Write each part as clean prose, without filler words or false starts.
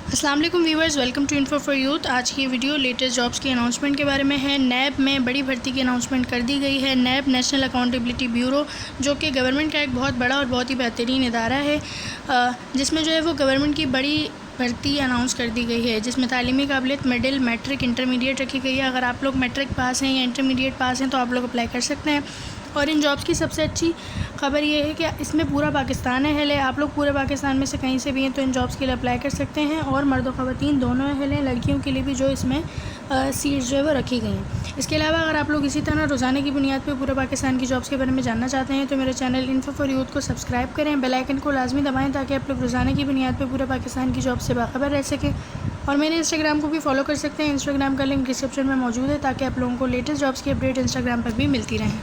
अस्सलाम वालेकुम viewers, welcome to info for youth. आज की वीडियो लेटेस्ट जॉब्स की अनाउंसमेंट के बारे में है। नैब में बड़ी भर्ती की अनाउंसमेंट कर दी गई है। नैब नेशनल अकाउंटेबिलिटी ब्यूरो, जो कि गवर्नमेंट का एक बहुत बड़ा और बहुत ही बेहतरीन इदारा है, जिसमें जो है वो गवर्नमेंट की बड़ी भर्ती अनाउंस कर दी गई है, जिसमें तालीमी काबिलियत मिडिल, मैट्रिक, इंटरमीडिएट रखी गई है। अगर आप लोग मैट्रिक पास हैं या इंटरमीडिएट पास हैं तो आप लोग अप्लाई कर सकते हैं। और इन जॉब्स की सबसे अच्छी ख़बर ये है कि इसमें पूरा पाकिस्तान अहल है। आप लोग पूरे पाकिस्तान में से कहीं से भी हैं तो इन जॉब्स के लिए अप्लाई कर सकते हैं। और मर्द और ख़वातीन दोनों अहल हैं, लड़कियों के लिए भी जो इसमें सीट्स जो है वो रखी गई हैं। इसके अलावा अगर आप लोग इसी तरह रोज़ाना की बुनियाद पर पूरे पाकिस्तान की जॉब्स के बारे में जानना चाहते हैं तो मेरे चैनल इन्फो फॉर यूथ को सब्सक्राइब करें, बेल आइकन को लाजमी दबाएँ ताकि आप लोग रोज़ाना की बुनियाद पर पूरे पाकिस्तान की जॉब से बाखबर रह सकें। और मेरे इंस्टाग्राम को भी फॉलो कर सकते हैं। इंस्टाग्राम का लिंक डिस्क्रिप्शन में मौजूद है ताकि आप लोगों को लेटेस्ट जॉब्स की अपडेट इंस्टाग्राम पर भी मिलती रहें।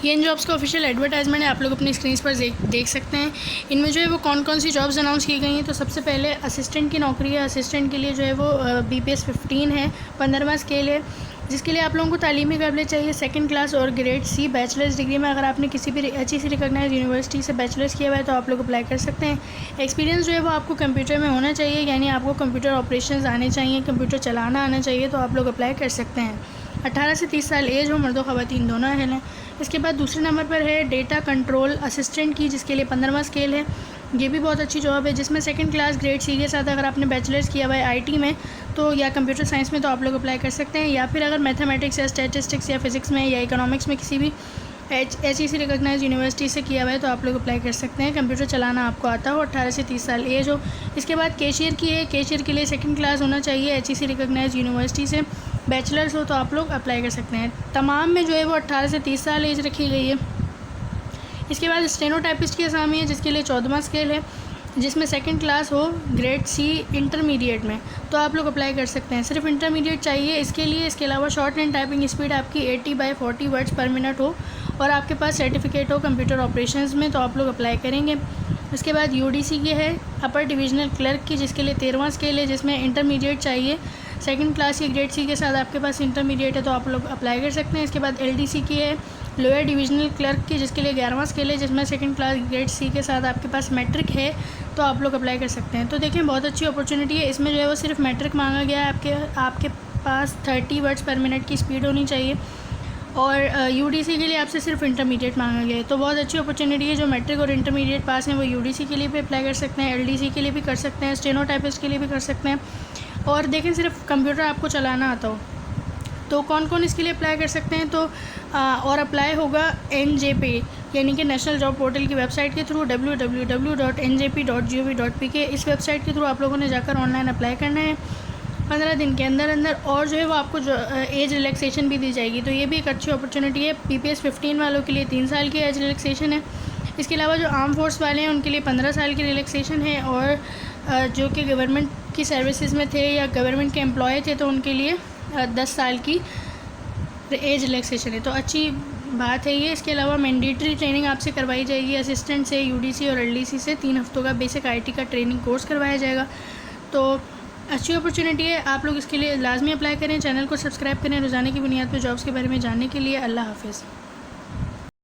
ये इन जॉब्स का ऑफिशियल एडवर्टाइजमेंट है, आप लोग अपनी स्क्रीन पर देख सकते हैं। इनमें जो है वो कौन कौन सी जॉब्स अनाउंस की गई हैं। तो सबसे पहले असिस्टेंट की नौकरी है। असिस्टेंट के लिए जो है वो BPS 15 है, 15वां स्केल है, जिसके लिए आप लोगों को तालीमी काबिलियत चाहिए सेकंड क्लास और ग्रेड C बैचलर्स डिग्री में। अगर आपने किसी भी HEC रिकॉग्नाइज्ड यूनिवर्सिटी से बैचलर्स किया हुआ है तो आप लोग अप्लाई कर सकते हैं। एक्सपीरियंस जो है वो आपको कंप्यूटर में होना चाहिए, यानी आपको कंप्यूटर ऑपरेशंस आने चाहिए, कंप्यूटर चलाना आना चाहिए, तो आप लोग अप्लाई कर सकते हैं। 18 से 30 साल एज हो, मर्दों ख़वातीन दोनों अहल हैं। इसके बाद दूसरे नंबर पर है डेटा कंट्रोल असिस्टेंट की, जिसके लिए 15वां स्केल है। ये भी बहुत अच्छी जॉब है, जिसमें सेकंड क्लास ग्रेड C के साथ अगर आपने बैचलर्स किया हुआ है IT में तो या कंप्यूटर साइंस में तो आप लोग अप्लाई कर सकते हैं। या फिर अगर मैथमेटिक्स या स्टैटिस्टिक्स या फिज़िक्स में या इकोनॉमिक्स में किसी भी HEC रिकॉग्नाइज्ड यूनिवर्सिटी से किया हुआ है तो आप लोग अप्लाई कर सकते हैं। कंप्यूटर चलाना आपको आता हो, 18 से 30 साल एज हो। इसके बाद कैशियर की है। कैशियर के लिए सेकंड क्लास होना चाहिए, HEC रिकॉग्नाइज्ड यूनिवर्सिटी से बैचलर्स हो तो आप लोग अप्लाई कर सकते हैं। तमाम में जो है वो 18 से 30 साल एज रखी गई है। इसके बाद स्टेनोटाइपिस्ट की असामी है, जिसके लिए 14वां स्केल है, जिसमें सेकंड क्लास हो ग्रेड C इंटरमीडिएट में तो आप लोग अप्लाई कर सकते हैं। सिर्फ इंटरमीडिएट चाहिए इसके लिए। इसके अलावा शॉर्ट हैंड टाइपिंग स्पीड आपकी 80/40 वर्ड्स पर मिनट हो और आपके पास सर्टिफिकेट हो कंप्यूटर ऑपरेशंस में तो आप लोग अप्लाई करेंगे। इसके बाद UDC की है अपर डिविजनल क्लर्क की, जिसके लिए 13वां स्केल है, जिसमें इंटरमीडिएट चाहिए सेकंड क्लास की ग्रेड C के साथ आपके पास इंटरमीडिएट है तो आप लोग अप्लाई कर सकते हैं। इसके बाद LDC की है लोअर डिविजनल क्लर्क की, जिसके लिए 11वां स्केल है, जिसमें सेकंड क्लास ग्रेड C के साथ आपके पास मैट्रिक है तो आप लोग अप्लाई कर सकते हैं। तो देखें, बहुत अच्छी अपॉर्चुनिटी है। इसमें जो है वो सिर्फ मैट्रिक मांगा गया है, आपके पास 30 वर्ड्स पर मिनट की स्पीड होनी चाहिए। और UDC के लिए आपसे सिर्फ इंटरमीडिएट मांगा गया है। तो बहुत अच्छी अपॉर्चुनिटी है। जो मैट्रिक और इंटरमीडिएट पास हैं वो UDC के लिए भी अप्लाई कर सकते हैं, LDC के लिए भी कर सकते हैं, स्टेनोटाइपिस्ट के लिए भी कर सकते हैं। और देखें, सिर्फ कंप्यूटर आपको चलाना आता हो तो कौन कौन इसके लिए अप्लाई कर सकते हैं। तो और अप्लाई होगा NJP यानी कि नेशनल जॉब पोर्टल की वेबसाइट के थ्रू www.njp.gov.pk। इस वेबसाइट के थ्रू आप लोगों ने जाकर ऑनलाइन अप्लाई करना है 15 दिन के अंदर अंदर। और जो है वो आपको जो एज रिलैक्सेशन भी दी जाएगी, तो ये भी एक अच्छी अपॉर्चुनिटी है। BPS 15 वालों के लिए 3 साल की एज रिलैक्सेशन है। इसके अलावा जो आर्म फोर्स वाले हैं उनके लिए 15 साल की रिलैक्सेशन है। और जो कि गवर्नमेंट की सर्विसेज में थे या गवर्नमेंट के एम्प्लॉय थे तो उनके लिए 10 साल की एज रिलैक्सेशन है, तो अच्छी बात है ये। इसके अलावा मैंडेटरी ट्रेनिंग आपसे करवाई जाएगी असिस्टेंट से, UDC और LDC से 3 हफ्तों का बेसिक IT का ट्रेनिंग कोर्स करवाया जाएगा। तो अच्छी अपॉर्चुनिटी है, आप लोग इसके लिए लाजमी अप्लाई करें। चैनल को सब्सक्राइब करें रोज़ाना की बुनियाद पर जॉब्स के बारे में जानने के लिए। अल्लाह हाफ़िज़।